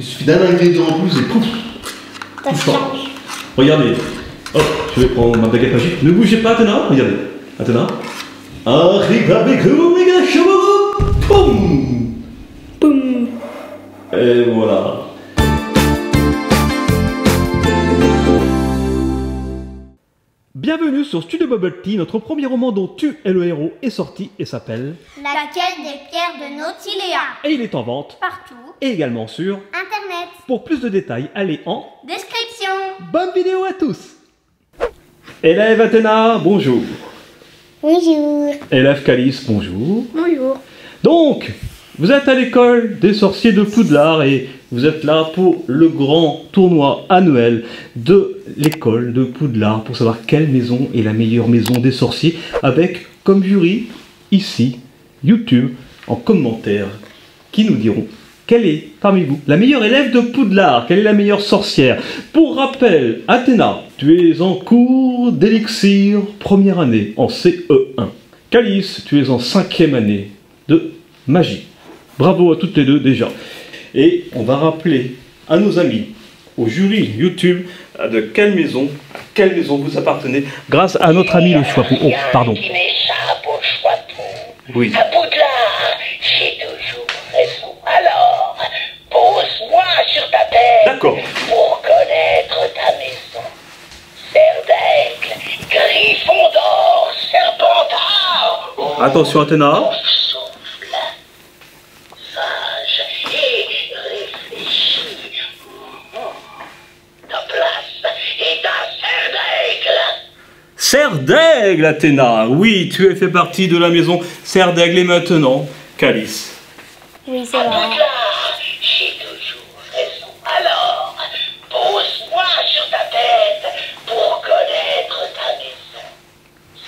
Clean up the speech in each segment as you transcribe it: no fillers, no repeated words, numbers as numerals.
Il suffit d'un ingrédient en plus et pouf, Ça tout change. change. Regardez, hop, je vais prendre ma baguette magique. Ne bougez pas, Athéna, regardez. Athéna. Arriba Bego, méga chevaux. Boum. Boum. Et voilà. Bienvenue sur Studio Bubble Tea, notre premier roman dont tu es le héros est sorti et s'appelle La quête des pierres de Nautiléa. Et il est en vente Partout. et également sur. Internet. Pour plus de détails, allez en. Description. Bonne vidéo à tous. Élève Athéna, bonjour. Bonjour. Élève Calice, bonjour. Bonjour. Donc, vous êtes à l'école des sorciers de Poudlard et vous êtes là pour le grand tournoi annuel de l'école de Poudlard pour savoir quelle maison est la meilleure maison des sorciers avec comme jury ici YouTube en commentaire qui nous diront quelle est parmi vous la meilleure élève de Poudlard, quelle est la meilleure sorcière. Pour rappel, Athéna, tu es en cours d'élixir première année en CE1. Calice, tu es en 5e année de magie. Bravo à toutes les deux déjà. Et on va rappeler à nos amis, au jury YouTube, de quelle maison vous appartenez, grâce à notre ami le Choixpeau. Oh, pardon. Qui m'échappe au Choixpeau. Oui. À Poudlard, j'ai toujours raison. Alors, pose-moi sur ta tête. D'accord. Pour connaître ta maison. Cerf d'aigle, griffon d'or, serpentard. Oh, Attention Athéna. souffle. Sage et réfléchi. Ta place est un cerf d'aigle. Cerf d'aigle Athéna. Oui, tu as fait partie de la maison Cerf d'aigle et maintenant, Calice. Oui, c'est À vrai. Poudlard, j'ai toujours raison. Alors, pose-moi sur ta tête pour connaître ta maison.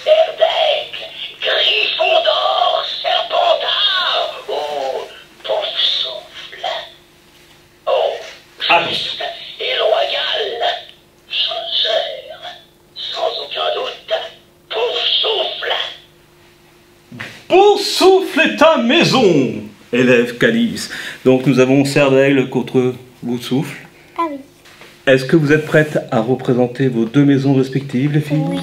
Cerf d'aigle, griffon d'or, serpentard, ou pouf souffle. Oh, juste et loyal, sincère, sans aucun doute, pouf souffle. Pour souffler ta maison, élève Calice. Donc nous avons Cerf d'aigle contre Bout-Souffle. Ah oui. Est-ce que vous êtes prêtes à représenter vos deux maisons respectives, les filles? Oui.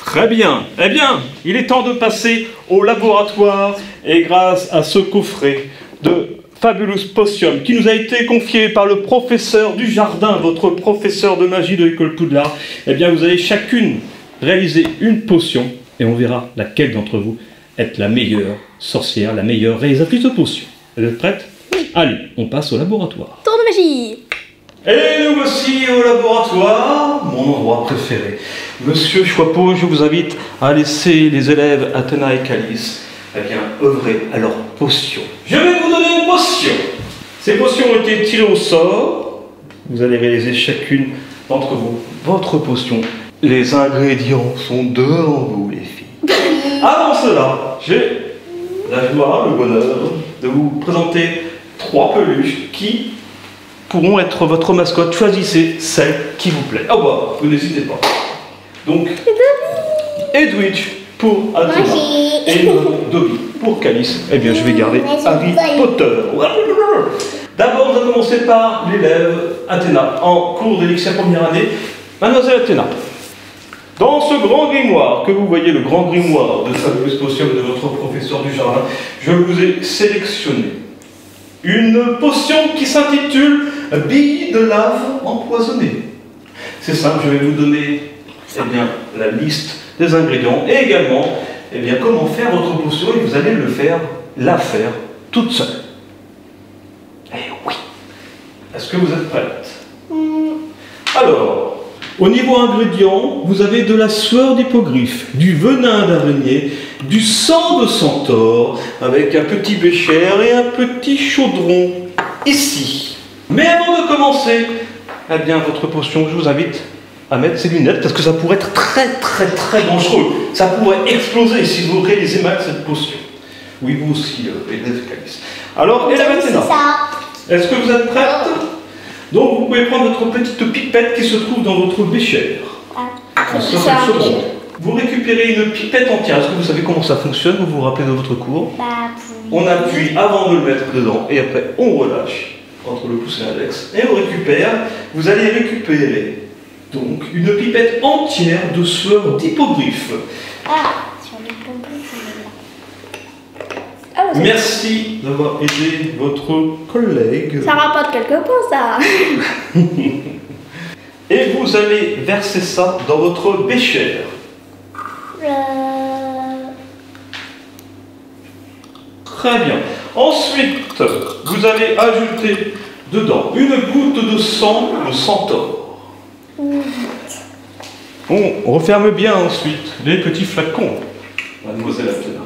Très bien. Eh bien, il est temps de passer au laboratoire et grâce à ce coffret de Fabulous Potion qui nous a été confié par le professeur du jardin, votre professeur de magie de l'école Poudlard, eh bien vous allez chacune réaliser une potion et on verra laquelle d'entre vous est la meilleure sorcière, la meilleure réalisatrice de potions. Vous êtes prêtes? Oui. Allez, on passe au laboratoire. Tour de magie. Et nous voici au laboratoire, mon endroit préféré. Monsieur Choixpeau, je vous invite à laisser les élèves Athéna et Calice œuvrer à leur potion. Je vais vous donner une potion. Ces potions ont été tirées au sort. Vous allez réaliser chacune d'entre vous votre potion. Les ingrédients sont devant vous, les filles. Avant cela, j'ai la joie, le bonheur de vous présenter 3 peluches qui pourront être votre mascotte. Choisissez celle qui vous plaît. Ah bah, vous n'hésitez pas. Donc, Edwidge pour Athéna. Magie. Et nous avons Dobby pour Calice. Eh bien, je vais garder Harry Potter. D'abord, on va commencer par l'élève Athéna, en cours d'élixir première année. Mademoiselle Athéna, dans ce grand grimoire, que vous voyez, le grand grimoire de Fabulous Potion de votre professeur du jardin, je vous ai sélectionné une potion qui s'intitule Bille de lave empoisonnée. C'est simple, je vais vous donner la liste des ingrédients et également comment faire votre potion et vous allez la faire toute seule. Eh oui. Est-ce que vous êtes prête? Alors, au niveau ingrédients, vous avez de la sueur d'hippogriffe, du venin d'araignée, du sang de centaure, avec un petit bécher et un petit chaudron ici. Mais avant de commencer, votre potion, je vous invite à mettre ces lunettes parce que ça pourrait être très dangereux. Ça pourrait exploser si vous réalisez mal cette potion. Oui, vous aussi, élève Calice. Alors, élève Athéna, est-ce que vous êtes prête? Donc, vous pouvez prendre votre petite pipette qui se trouve dans votre bécher. Vous récupérez une pipette entière. Est-ce que vous savez comment ça fonctionne? Vous vous rappelez de votre cours? On appuie avant de le mettre dedans et après on relâche. entre le pouce et l'index, et on récupère. Vous allez récupérer donc une pipette entière de sueur d'hippogriffe. Ah, sur les pompes, ah, Merci d'avoir aidé votre collègue. ça rapporte quelques points, ça. Et vous allez verser ça dans votre bécher. Très bien. Ensuite, vous allez ajouter dedans une goutte de sang de centaure. On referme bien ensuite les petits flacons, mademoiselle Athena.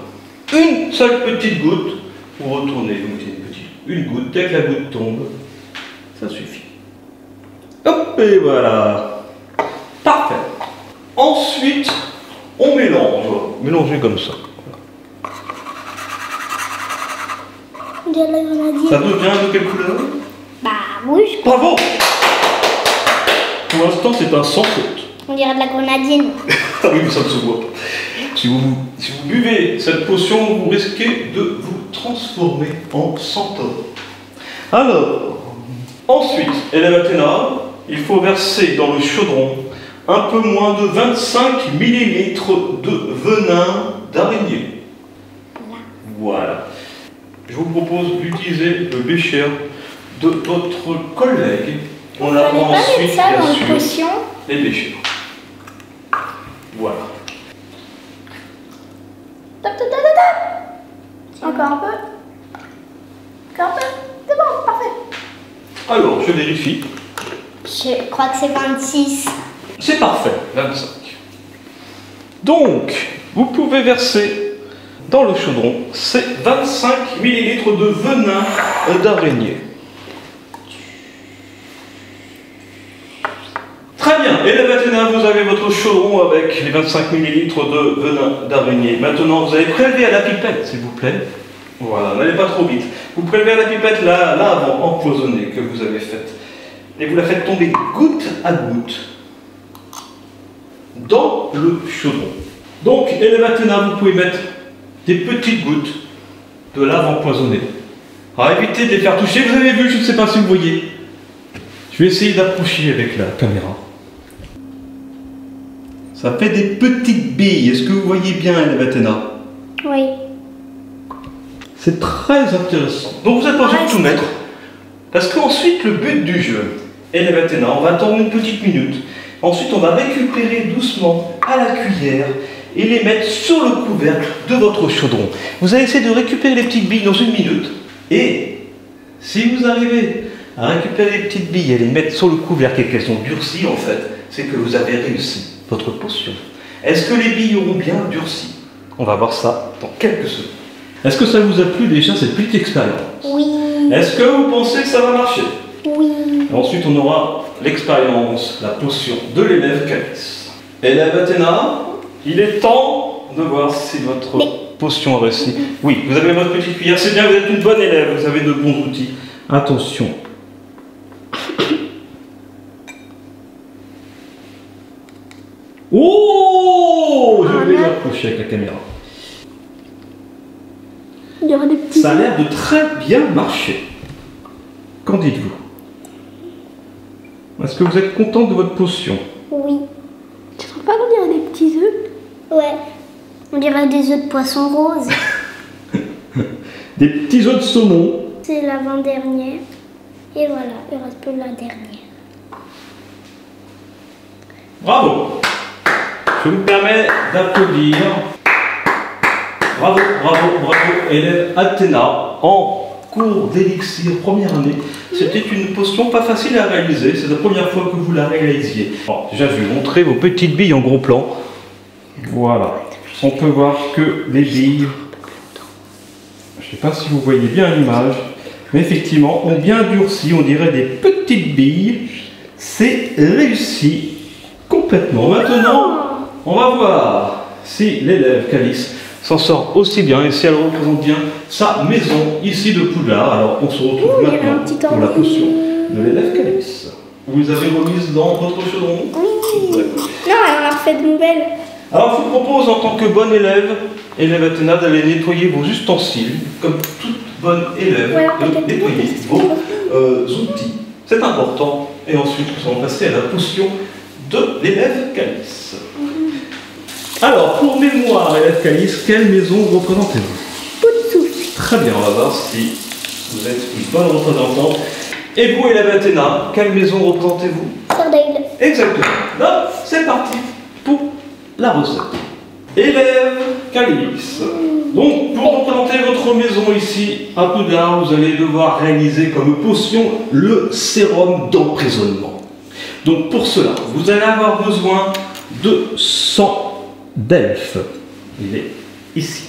Une seule petite goutte, vous retournez, vous mettez une goutte, dès que la goutte tombe, ça suffit. Hop, et voilà. Parfait. Ensuite, on mélange. Mélangez comme ça. On dirait la grenadine. Ça devient de quelle couleur? Bah, rouge. Bravo. Pour l'instant, c'est un sans faute. On dirait de la grenadine. Ah oui, mais ça ne se voit pas. Si vous buvez cette potion, vous risquez de vous transformer en centaure. Alors, ensuite, Élève Athéna, il faut verser dans le chaudron un peu moins de 25 ml de venin d'araignée. Voilà. Je vous propose d'utiliser le bécher de votre collègue. On la prend ensuite, ça dans bien une sûr, potion. les béchers. Voilà. Top, top, top, top, top. Encore un peu. Encore un peu. C'est bon, parfait. Alors, je vérifie. Je crois que c'est 26. C'est parfait, 25. Donc, vous pouvez verser dans le chaudron ces 25 ml de venin d'araignée. Très bien, Élève Athéna, vous avez votre chaudron avec les 25 ml de venin d'araignée. Maintenant, vous allez prélever à la pipette, s'il vous plaît. Voilà, n'allez pas trop vite. Vous prélevez à la pipette l'avant empoisonné que vous avez faite. Et vous la faites tomber goutte à goutte dans le chaudron. Donc, Élève Athéna, vous pouvez mettre des petites gouttes de lave empoisonnée. Alors, évitez de les faire toucher. Vous avez vu, je ne sais pas si vous voyez. Je vais essayer d'approcher avec la caméra. Ça fait des petites billes. Est-ce que vous voyez bien, Élève Athéna? Oui. C'est très intéressant. Donc, vous n'êtes pas obligé de tout mettre. Parce qu'ensuite, le but du jeu, Élève Athéna, on va attendre une petite minute. Ensuite, on va récupérer doucement à la cuillère et les mettre sur le couvercle de votre chaudron. Vous allez essayer de récupérer les petites billes dans une minute. Et si vous arrivez à récupérer les petites billes et les mettre sur le couvercle et qu'elles sont durcies, en fait, c'est que vous avez réussi votre potion. Est-ce que les billes auront bien durci? On va voir ça dans quelques secondes. Est-ce que ça vous a plu déjà cette petite expérience? Oui. Est-ce que vous pensez que ça va marcher? Oui. Ensuite, on aura l'expérience, la potion de l'élève Calice. Élève Athéna, il est temps de voir si votre potion a réussi. Oui, vous avez votre petite cuillère, c'est bien, vous êtes une bonne élève, vous avez de bons outils. Attention. Oh, je vais l'approcher avec la caméra. Il y aura des petits. Ça a l'air de très bien marcher. Qu'en dites-vous? Est-ce que vous êtes content de votre potion? Oui. Tu trouves pas qu'on dirait des petits œufs? Ouais. On dirait des œufs de poisson rose. Des petits œufs de saumon. C'est l'avant-dernière. Et voilà, il reste plus la dernière. Bravo! Je me permets d'applaudir. Bravo, bravo, bravo, élève Athéna, en cours d'élixir première année. C'était une potion pas facile à réaliser, c'est la première fois que vous la réalisiez. Bon, déjà, je vais vous montrer vos petites billes en gros plan. Voilà, on peut voir que les billes, je ne sais pas si vous voyez bien l'image, mais effectivement, ont bien durci, on dirait des petites billes. C'est réussi complètement. Maintenant, on va voir si l'élève Calice s'en sort aussi bien et si elle représente bien sa maison ici de Poudlard. Alors on se retrouve maintenant pour la potion de l'élève Calice. Vous les avez remises dans votre chaudron? Oui. Non, elle en a refait de nouvelles. Alors je vous propose en tant que bonne élève Athéna, d'aller nettoyer vos ustensiles, comme toute bonne élève, Ouais, de nettoyer vos outils. C'est important. Et ensuite, nous allons passer à la potion de l'élève Calice. Alors, pour mémoire, élève Calice, quelle maison représentez-vous? Poudsouf. Très bien, on va voir si vous êtes une bonne représentante. Et vous, élève Athéna, quelle maison représentez-vous? Sardaigle. Exactement. Là, c'est parti pour la recette. Élève Calice. Donc, pour représenter votre maison ici à Poudlard, vous allez devoir réaliser comme potion le sérum d'emprisonnement. Donc, pour cela, vous allez avoir besoin de 100 d'elfes. Il est ici.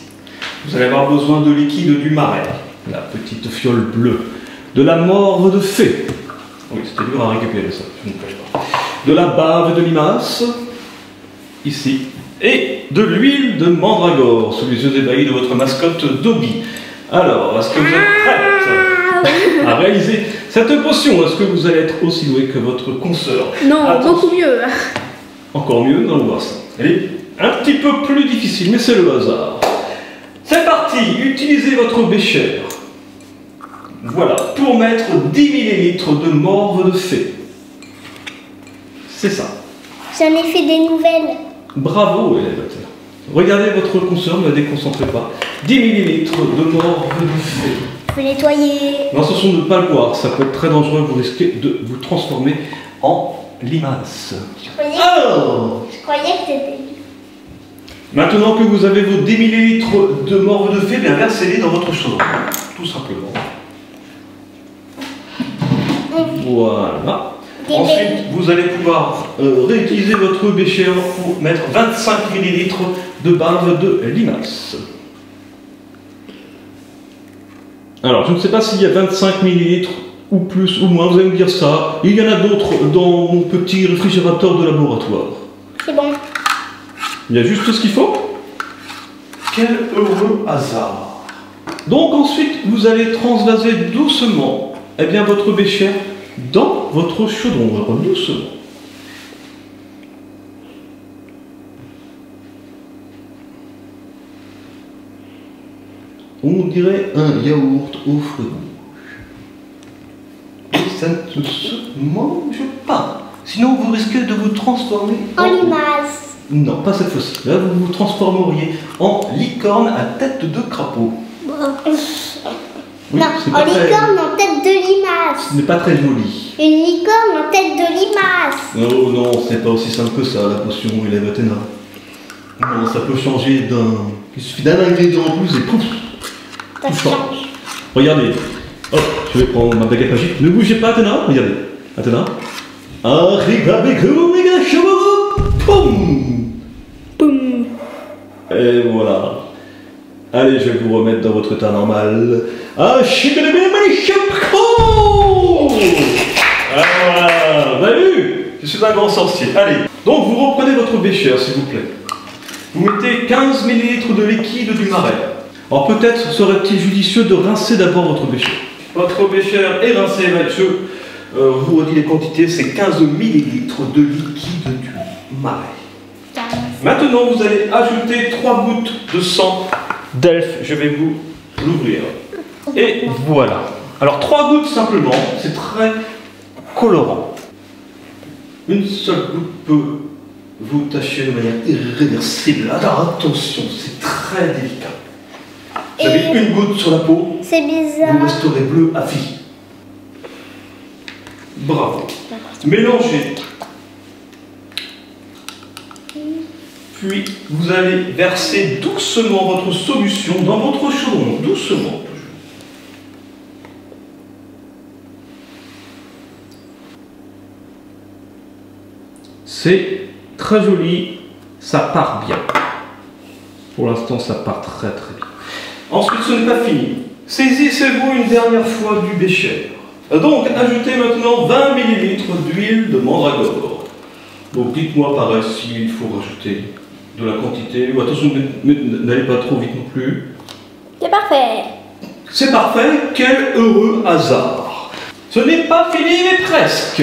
Vous allez avoir besoin de liquide du marais, la petite fiole bleue, de la morve de fée. Oui, c'était dur à récupérer ça, je ne vous cache pas. De la bave de limace, ici, et de l'huile de mandragore, sous les yeux ébahis de votre mascotte Dobby. Alors, est-ce que vous êtes prête à réaliser cette potion? Est-ce que vous allez être aussi doué que votre consoeur? Non, beaucoup mieux. Encore mieux, nous allons voir ça. Elle est un petit peu plus difficile, mais c'est le hasard. C'est parti, utilisez votre bécher. Voilà, pour mettre 10 ml de morve de fée. C'est ça. J'en ai fait des nouvelles. Bravo, élève. Regardez votre consoeur, ne la déconcentrez pas. 10 ml de morve de fée. Je peux nettoyer. Non, attention de ne pas le boire, ça peut être très dangereux, vous risquez de vous transformer en limace. Je croyais que c'était... Maintenant que vous avez vos 10 ml de morve de fée, bien versez-les dans votre chaudron, tout simplement. Voilà. Ensuite, vous allez pouvoir réutiliser votre bécher pour mettre 25 ml de bave de limace. Alors, je ne sais pas s'il y a 25 ml ou plus ou moins, vous allez me dire ça. Il y en a d'autres dans mon petit réfrigérateur de laboratoire. C'est bon. Il y a juste ce qu'il faut. Quel heureux hasard. Donc ensuite, vous allez transvaser doucement votre bécher dans votre chaudron, doucement. On dirait un yaourt aux fruits rouges. Et ça ne se mange pas. Sinon, vous risquez de vous transformer en limace. Non, pas cette fois-ci. Là, vous vous transformeriez en licorne à tête de crapaud. Oui, non, en licorne en tête de limace. Ce n'est pas très joli. Une licorne en tête de limace. Oh non, ce n'est pas aussi simple que ça, la potion élève Athéna. Non, ça peut changer d'un... Il suffit d'un ingrédient en plus et pouf, Ça change. Regardez. Hop, je vais prendre ma baguette magique. Ne bougez pas, Athéna. Regardez. Athéna. Arrive avec vous, méga chevaux. Boum. Boum. Et voilà. Allez, je vais vous remettre dans votre état normal. Ah, voilà, vous avez vu? Je suis un grand sorcier. Allez, donc vous reprenez votre bécher, s'il vous plaît. Vous mettez 15 ml de liquide du marais. Alors peut-être serait-il judicieux de rincer d'abord votre bécher. Votre bécher est rincé, je vous redis les quantités, c'est 15 ml de liquide du marais. Maintenant, vous allez ajouter 3 gouttes de sang d'elfe. Je vais vous l'ouvrir. Et voilà. Alors 3 gouttes simplement, c'est très colorant. Une seule goutte peut vous tacher de manière irréversible. Alors attention, c'est très délicat. Vous avez une goutte sur la peau, c'est bizarre. Vous resterez bleu à vie. Bravo. Mélangez. Puis vous allez verser doucement votre solution dans votre chaudron, doucement. C'est très joli, ça part bien. Pour l'instant, ça part très très bien. Ensuite, ce n'est pas fini. Saisissez-vous une dernière fois du bécher. Donc, ajoutez maintenant 20 ml d'huile de mandragore. Donc, dites-moi pareil s'il faut rajouter de la quantité. Ou attention, n'allez pas trop vite non plus. C'est parfait. C'est parfait, quel heureux hasard. Ce n'est pas fini, mais presque.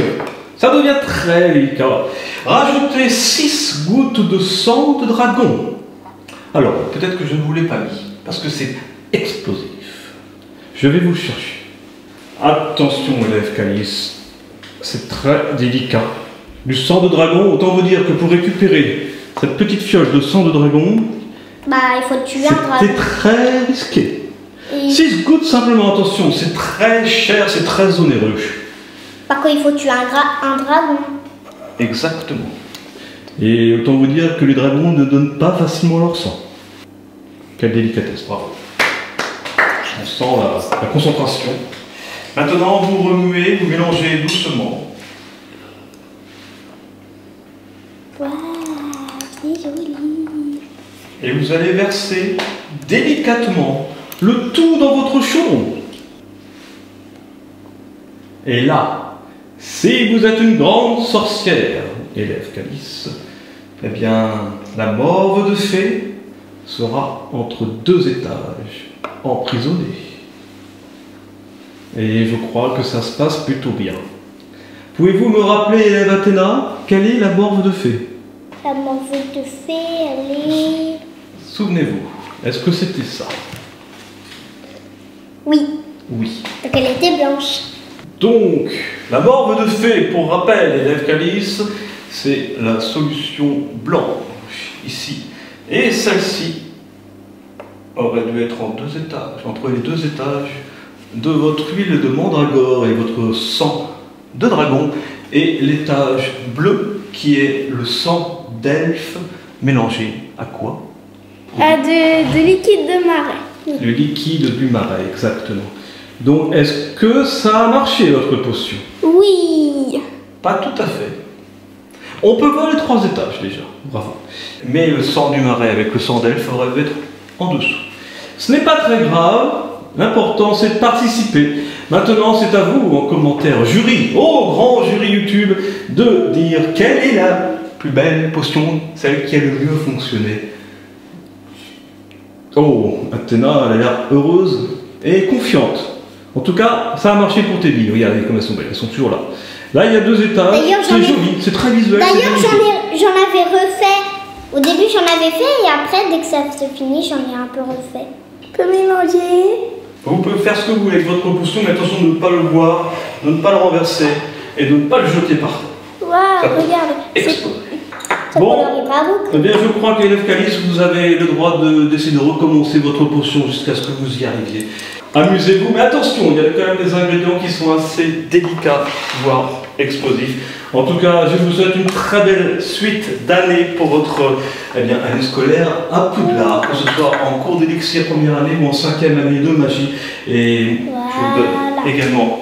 Ça devient très délicat. Rajoutez 6 gouttes de sang de dragon. Alors, peut-être que je ne vous l'ai pas mis, parce que c'est explosif. Je vais vous chercher. Attention, élève Calice, c'est très délicat. Du sang de dragon, autant vous dire que pour récupérer cette petite fiole de sang de dragon, bah, il faut tuer un dragon. c'était très risqué. 6 gouttes simplement, attention, c'est très cher, c'est très onéreux. Par contre, il faut tuer un dragon. Exactement. Et autant vous dire que les dragons ne donnent pas facilement leur sang. Quelle délicatesse, bravo. On sent la concentration. Maintenant, vous remuez, vous mélangez doucement. Waouh, c'est joli. Et vous allez verser délicatement le tout dans votre chaudron. Et là, si vous êtes une grande sorcière, élève Calice, eh bien, la morve de fée sera entre 2 étages, emprisonnée. Et je crois que ça se passe plutôt bien. Pouvez-vous me rappeler, élève Athéna, quelle est la morve de fée? La morve de fée, elle est... Souvenez-vous, est-ce que c'était ça? Oui. Oui. Donc elle était blanche. Donc, la morve de fée, pour rappel, élève Calice, c'est la solution blanche, ici. Et celle-ci aurait dû être en 2 étages, entre les 2 étages de votre huile de mandragore et votre sang de dragon, et l'étage bleu qui est le sang d'elfe mélangé à quoi? De liquide de marais. Le liquide du marais, exactement. Donc, est-ce que ça a marché, votre potion? Oui. Pas tout à fait. On peut voir les 3 étages déjà, bravo. Mais le sang du marais avec le sang d'elfe aurait dû être en dessous. Ce n'est pas très grave, l'important c'est de participer. Maintenant c'est à vous en commentaire, jury, oh grand jury YouTube, de dire quelle est la plus belle potion, celle qui a le mieux fonctionné. Oh, Athéna, elle a l'air heureuse et confiante. En tout cas, ça a marché pour tes billes. Regardez comme elles sont belles, elles sont toujours là. Là, il y a 2 étages, c'est joli, c'est très visuel. D'ailleurs, j'en avais refait. Au début, j'en avais fait et après, dès que ça se finit, j'en ai un peu refait. Je peux mélanger. Vous pouvez faire ce que vous voulez avec votre potion, mais attention de ne pas le boire, de ne pas le renverser et de ne pas le jeter par terre. Waouh, regarde. Exploser. Ça Bon, colorie pas beaucoup. eh bien, je crois qu'élève Calice, vous avez le droit d'essayer de recommencer votre potion jusqu'à ce que vous y arriviez. Amusez-vous, mais attention, il y a quand même des ingrédients qui sont assez délicats, voire explosifs. En tout cas, je vous souhaite une très belle suite d'années pour votre année scolaire à Poudlard, que ce soit en cours d'élixir première année ou en 5e année de magie. Et je vous donne également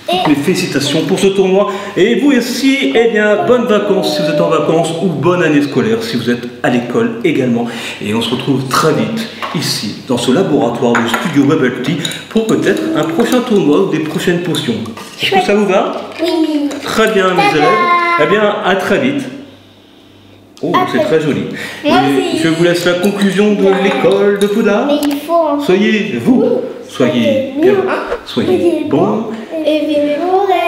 toutes mes félicitations pour ce tournoi. Et vous aussi, eh bien, bonnes vacances si vous êtes en vacances ou bonne année scolaire si vous êtes à l'école également. Et on se retrouve très vite ici, dans ce laboratoire du studio Bubble Tea pour peut-être un prochain tournoi ou des prochaines potions. Est-ce que ça vous va? Oui. Très bien, mes élèves. Eh bien, à très vite. Oh, c'est très joli. Et je vous laisse la conclusion de l'école de Poudlard. Mais il faut... Soyez vous, soyez bien, soyez bons. Et vivez vos rêves.